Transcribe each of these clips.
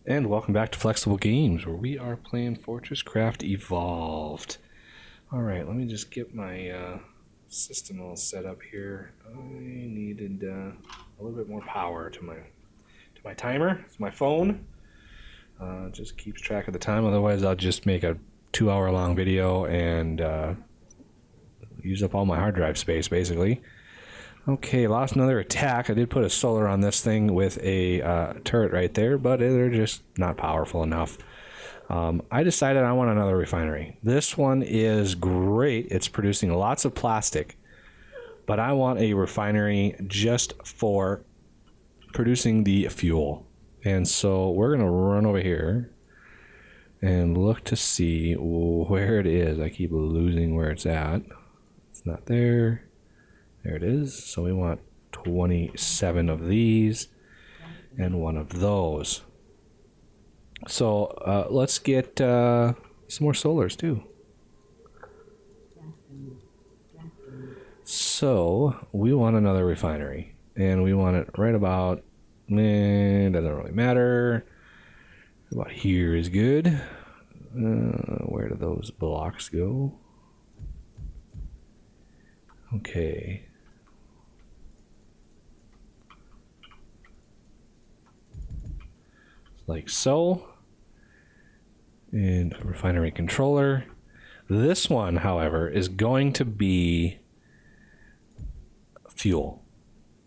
And welcome back to Flexible Games, where we are playing FortressCraft Evolved. Alright, let me just get my system all set up here. I needed a little bit more power to my timer. It's my phone. Just keeps track of the time, otherwise I'll just make a 2-hour long video and use up all my hard drive space, basically. Okay, lost another attack. I did put a solar on this thing with a turret right there, but they're just not powerful enough. I decided I want another refinery. This one is great. It's producing lots of plastic, but I want a refinery just for producing the fuel. And so we're going to run over here and look to see where it is. I keep losing where it's at. It's not there. There it is. So we want 27 of these and one of those. So let's get some more solars too. So we want another refinery, and we want it right about, doesn't really matter. About here is good. Where do those blocks go? Okay. Like so. And a refinery controller. This one, however, is going to be fuel.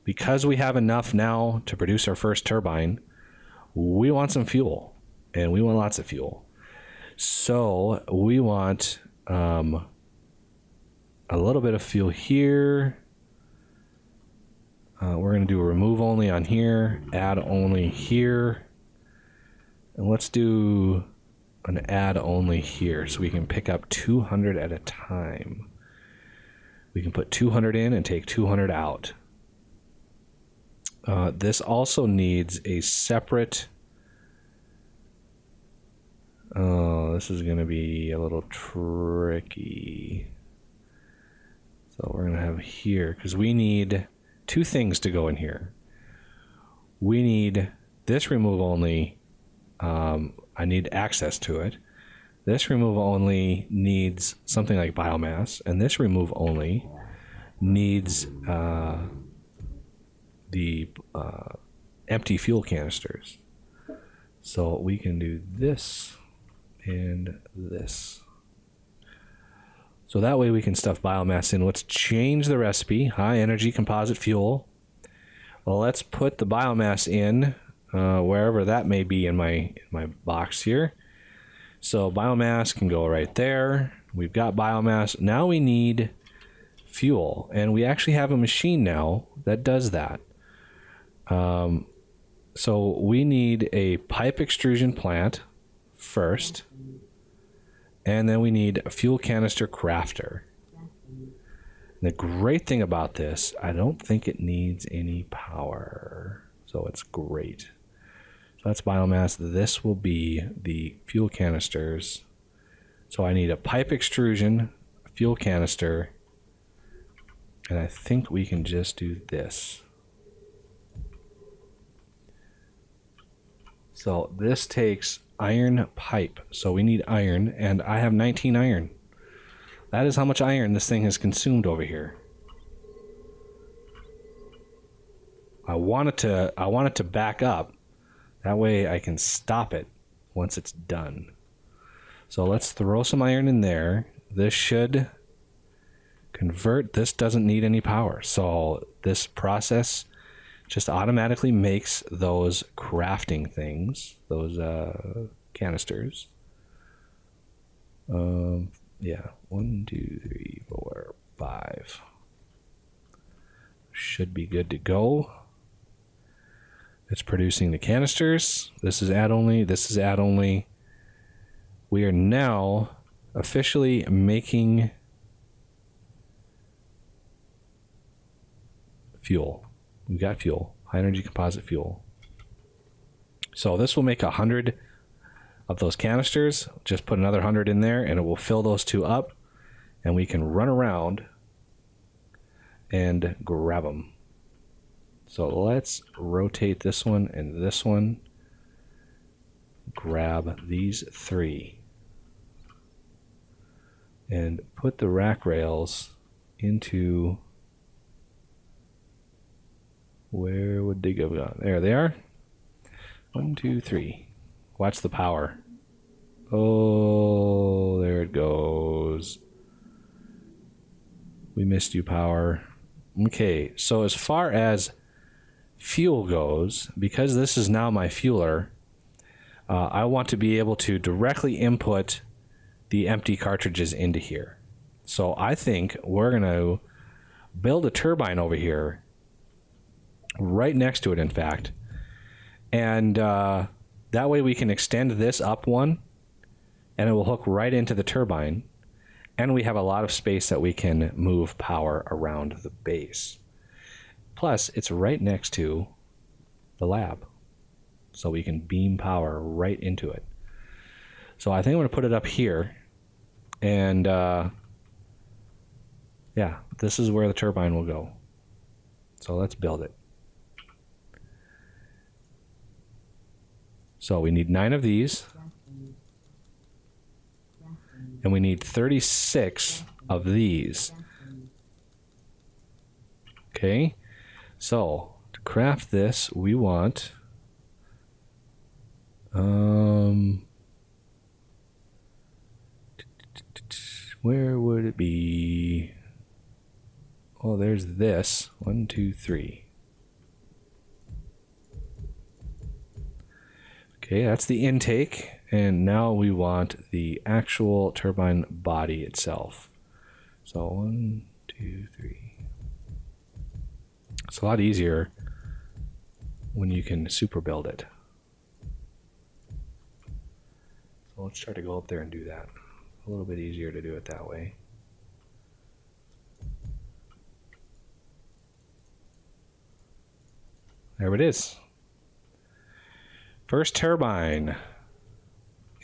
Because we have enough now to produce our first turbine, we want some fuel. And we want lots of fuel. So we want a little bit of fuel here. We're going to do a remove only on here, add only here. And let's do an add only here so we can pick up 200 at a time. We can put 200 in and take 200 out. This also needs a separate... Oh, this is going to be a little tricky. So we're going to have here, because we need two things to go in here. We need this remove only. I need access to it. This remove only needs something like biomass, and this remove only needs the empty fuel canisters. So we can do this and this. So that way we can stuff biomass in. Let's change the recipe. High energy composite fuel. Well, let's put the biomass in wherever that may be in my box here. So biomass can go right there. We've got biomass. Now we need fuel, and we actually have a machine now that does that. So we need a pipe extrusion plant first, and then we need a fuel canister crafter. And the great thing about this, I don't think it needs any power, so it's great. So that's biomass. This will be the fuel canisters. So I need a pipe extrusion, a fuel canister, and I think we can just do this. So this takes iron pipe. So we need iron, and I have 19 iron. That is how much iron this thing has consumed over here. I want it to back up. That way I can stop it once it's done. So let's throw some iron in there. This should convert. This doesn't need any power. So this process just automatically makes those crafting things, those canisters. Yeah, 1, 2, 3, 4, 5. Should be good to go. It's producing the canisters. This is add only. This is add only. We are now officially making fuel. We've got fuel, high energy composite fuel. So this will make 100 of those canisters. Just put another 100 in there, and it will fill those two up, and we can run around and grab them. So let's rotate this one and this one. grab these 3 and put the rack rails into, where would they go? There they are. 1, 2, 3. Watch the power. Oh, there it goes. We missed you, power. Okay, so as far as fuel goes, because this is now my fueler, I want to be able to directly input the empty cartridges into here. So I think we're going to build a turbine over here, right next to it, in fact. And that way we can extend this up one, and it will hook right into the turbine. And we have a lot of space that we can move power around the base. Plus, it's right next to the lab, so we can beam power right into it. So I think I'm going to put it up here. And yeah, this is where the turbine will go. So let's build it. So we need 9 of these. And we need 36 of these. Okay, so to craft this, we want where would it be? Oh, there's this. 1, 2, 3. Okay, that's the intake. And now we want the actual turbine body itself. So 1, 2, 3. It's a lot easier when you can super build it. So let's try to go up there and do that. A little bit easier to do it that way. There it is. First turbine.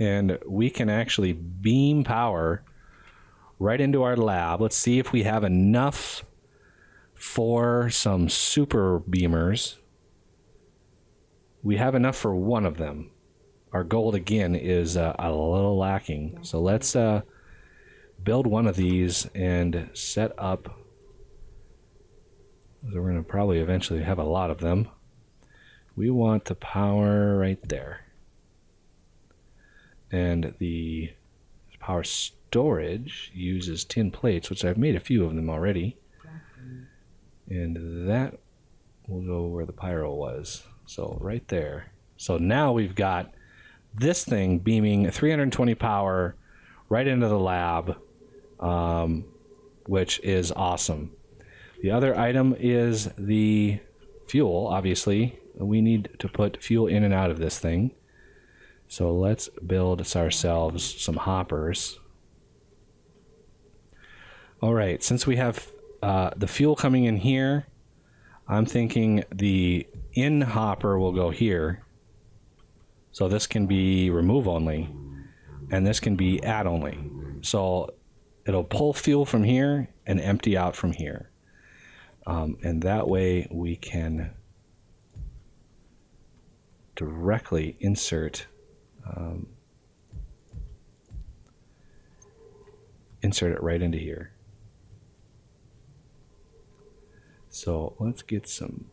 And we can actually beam power right into our lab. Let's see if we have enough for some super beamers. We have enough for one of them. Our gold, again, is a little lacking. So let's build one of these and set up. We're going to probably eventually have a lot of them. We want the power right there. And the power storage uses tin plates, which I've made a few of them already. And that will go where the pyro was. So right there. So now we've got this thing beaming 320 power right into the lab, which is awesome. The other item is the fuel, obviously. We need to put fuel in and out of this thing. So let's build ourselves some hoppers. All right, since we have the fuel coming in here, I'm thinking the in hopper will go here. So this can be remove only, and this can be add only. So it'll pull fuel from here and empty out from here. And that way we can directly insert it right into here. So let's get some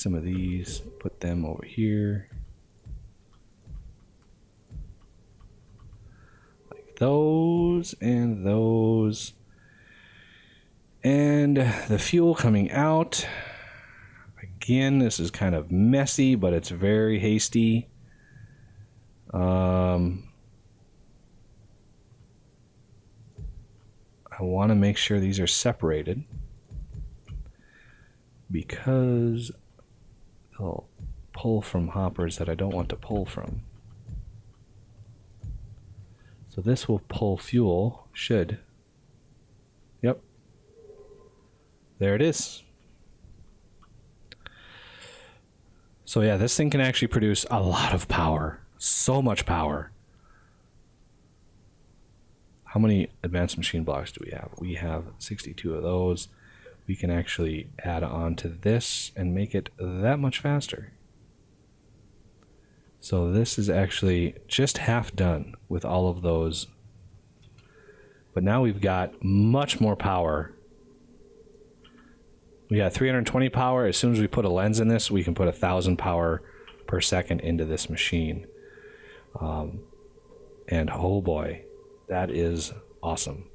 of these, put them over here. Like those and those. And the fuel coming out. Again, this is kind of messy, but it's very hasty. I want to make sure these are separated because they'll pull from hoppers that I don't want to pull from. So this will pull fuel, should. Yep. There it is. So yeah, this thing can actually produce a lot of power. So much power. How many advanced machine blocks do we have? We have 62 of those. We can actually add on to this and make it that much faster. So this is actually just half done with all of those. But now we've got much more power. We got 320 power. As soon as we put a lens in this, we can put 1,000 power per second into this machine. And oh boy, that is awesome.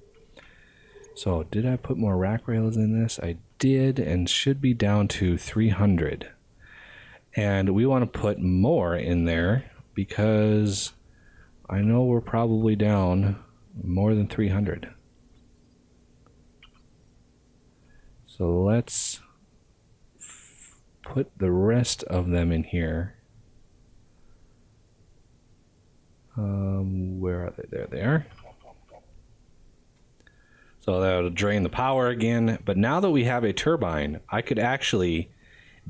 So did I put more rack rails in this? I did, and should be down to 300. And we want to put more in there because I know we're probably down more than 300. So let's put the rest of them in here. Where are they? There they are. So that'll drain the power again. But now that we have a turbine, I could actually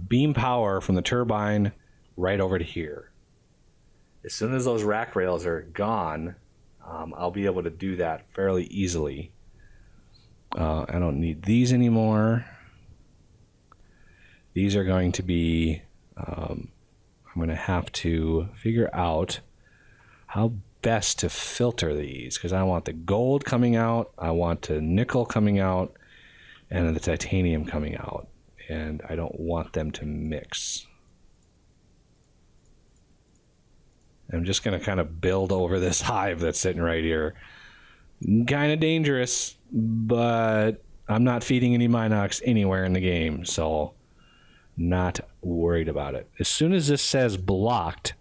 beam power from the turbine right over to here. As soon as those rack rails are gone, I'll be able to do that fairly easily. I don't need these anymore. These are going to be, I'm going to have to figure out how best to filter these, because I want the gold coming out, I want the nickel coming out, and the titanium coming out, and I don't want them to mix. I'm just going to kind of build over this hive that's sitting right here. Kind of dangerous, but I'm not feeding any Minox anywhere in the game, so not worried about it. As soon as this says blocked,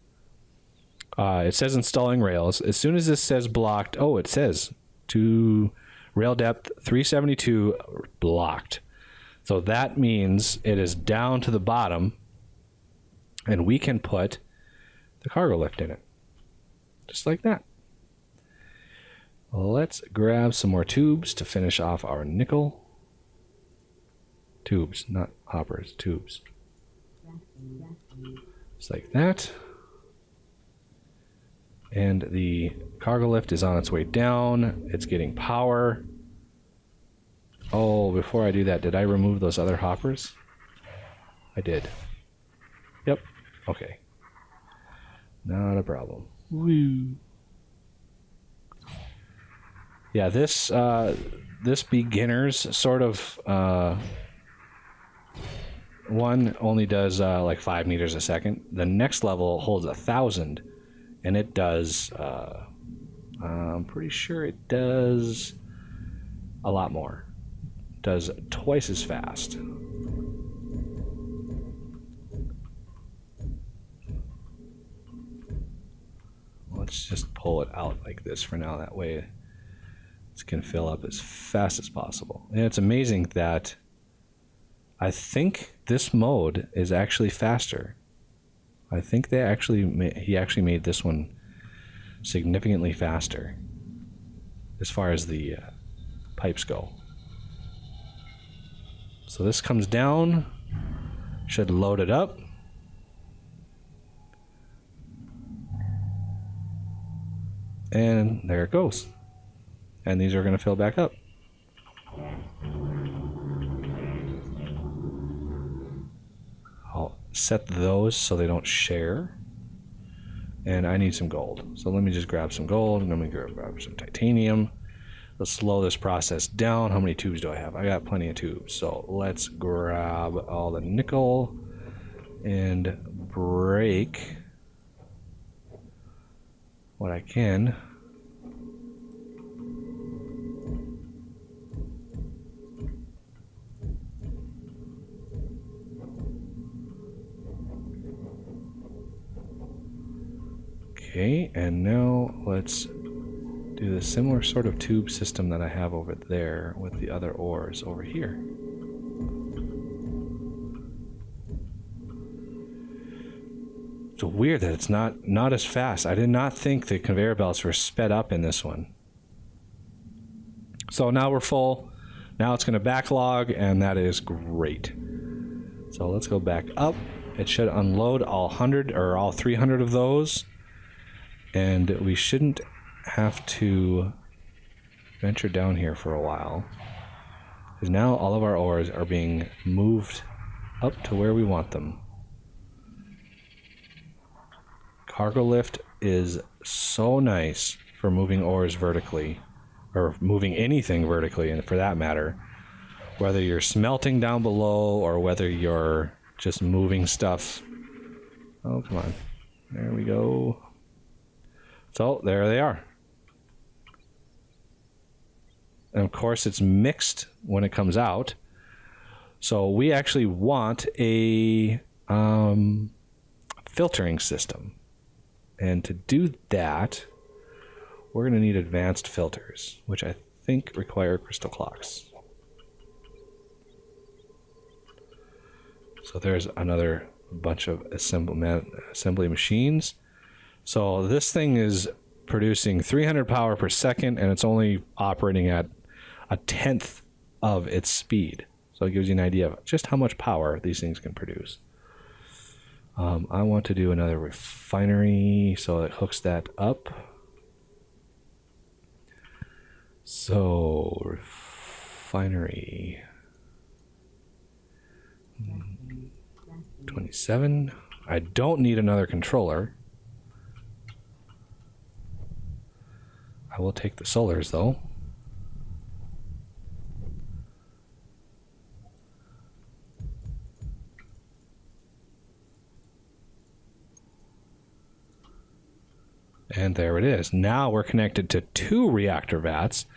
it says installing rails. As soon as this says blocked, oh, it says to rail depth 372 blocked. So that means it is down to the bottom, and we can put the cargo lift in it. Just like that. Let's grab some more tubes to finish off our nickel. Tubes, not hoppers, tubes. Just like that. And the cargo lift is on its way down. It's getting power. Oh, before I do that, did I remove those other hoppers? I did. Yep. Okay. Not a problem. Woo. Yeah, this beginner's sort of one only does like 5 meters a second. The next level holds 1,000, and it does. I'm pretty sure it does a lot more. It does twice as fast. Let's just pull it out like this for now. That way it can fill up as fast as possible. And it's amazing that I think this mode is actually faster. I think he actually made this one significantly faster as far as the pipes go. So this comes down, should load it up. And there it goes. And these are going to fill back up. I'll set those so they don't share. And I need some gold. So let me just grab some gold, and let me grab some titanium. Let's slow this process down. How many tubes do I have? I got plenty of tubes. So let's grab all the nickel and break what I can. Okay, and now let's do the similar sort of tube system that I have over there with the other ores over here. It's weird that it's not as fast. I did not think the conveyor belts were sped up in this one. So now we're full. Now it's going to backlog, and that is great. So let's go back up. It should unload all 100 or all 300 of those. And we shouldn't have to venture down here for a while, because now all of our ores are being moved up to where we want them. Cargo lift is so nice for moving ores vertically, or moving anything vertically, and for that matter, whether you're smelting down below or whether you're just moving stuff. Oh, come on. There we go. So there they are. And of course it's mixed when it comes out. So we actually want a filtering system. And to do that, we're going to need advanced filters, which I think require crystal clocks. So there's another bunch of assembly machines. So this thing is producing 300 power per second, and it's only operating at a tenth of its speed. So it gives you an idea of just how much power these things can produce. I want to do another refinery, so it hooks that up. So refinery 27. I don't need another controller. I will take the solars though. And there it is. Now we're connected to 2 reactor vats.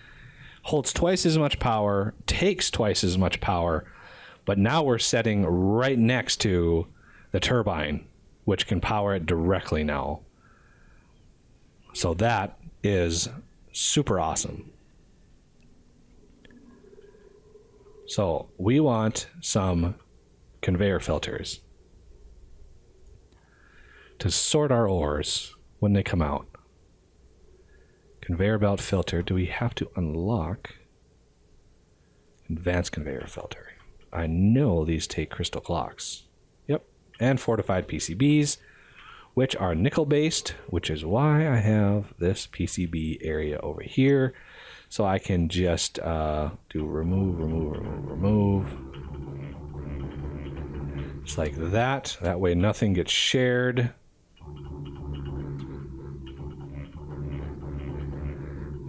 Holds twice as much power, takes twice as much power, but now we're setting right next to the turbine, which can power it directly now. So that is super awesome. So we want some conveyor filters to sort our ores when they come out. Conveyor belt filter. Do we have to unlock advanced conveyor filter? I know these take crystal clocks. Yep. And fortified PCBs, which are nickel based, which is why I have this PCB area over here. So I can just do remove. Just like that. That way nothing gets shared.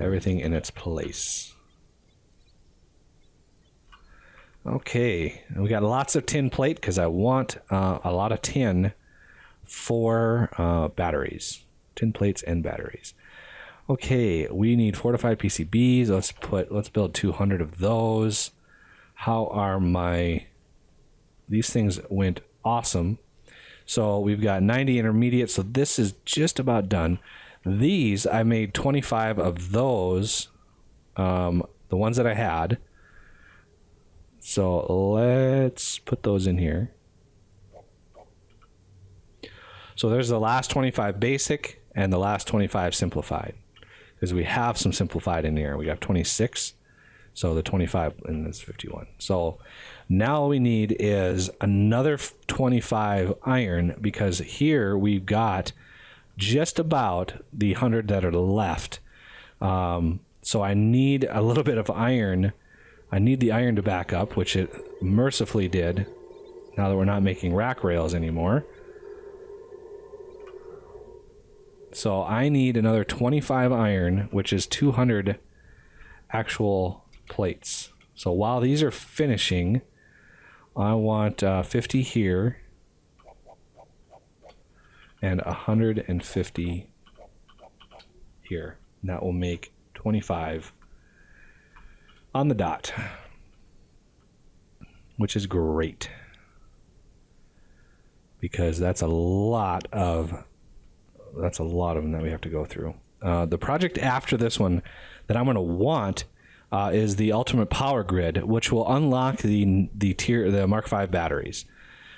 Everything in its place. Okay, we got lots of tin plate because I want a lot of tin for batteries. Tin plates and batteries. Okay, we need fortified PCBs. Let's build 200 of those. How are these things went awesome. So we've got 90 intermediate, so this is just about done. These, I made 25 of those, the ones that I had. So let's put those in here. So there's the last 25 basic and the last 25 simplified. Because we have some simplified in here. We got 26. So the 25 and this 51. So now all we need is another 25 iron, because here we've got just about the 100 that are left. So I need a little bit of iron. I need the iron to back up, which it mercifully did now that we're not making rack rails anymore. So I need another 25 iron, which is 200 actual plates. So while these are finishing, I want 50 here and 150 here. And that will make 25 on the dot, which is great because that's a lot of them that we have to go through. The project after this one that I'm going to want is the ultimate power grid, which will unlock the Mark V batteries.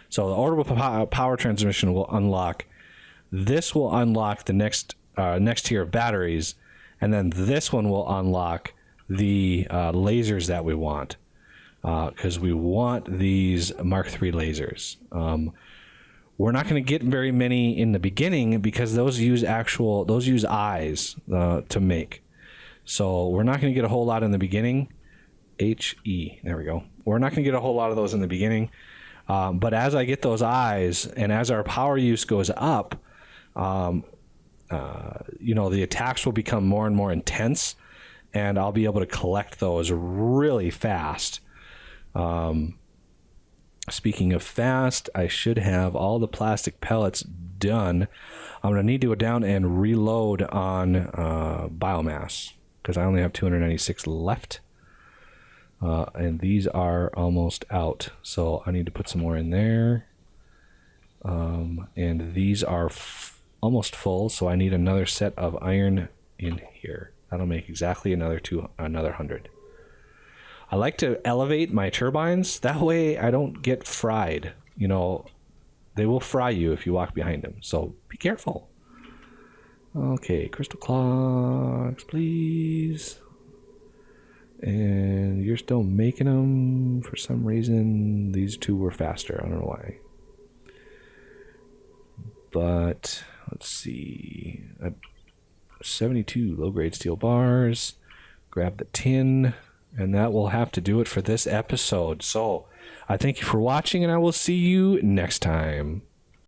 So the orbital power transmission will unlock. This will unlock the next tier of batteries, and then this one will unlock the lasers that we want, because we want these Mark III lasers. We're not going to get very many in the beginning because those use eyes to make. So we're not going to get a whole lot in the beginning. HE, there we go. We're not going to get a whole lot of those in the beginning. But as I get those eyes and as our power use goes up, the attacks will become more and more intense, and I'll be able to collect those really fast. Speaking of fast, I should have all the plastic pellets done. I'm going to need to go down and reload on biomass because I only have 296 left. And these are almost out. So I need to put some more in there. And these are almost full, so I need another set of iron in here. That'll make exactly another 100. I like to elevate my turbines. That way I don't get fried. They will fry you if you walk behind them. So be careful. Okay, crystal clocks, please. And you're still making them for some reason. These two were faster. I don't know why. But let's see. 72 low-grade steel bars. Grab the tin. And that will have to do it for this episode. So I thank you for watching, and I will see you next time.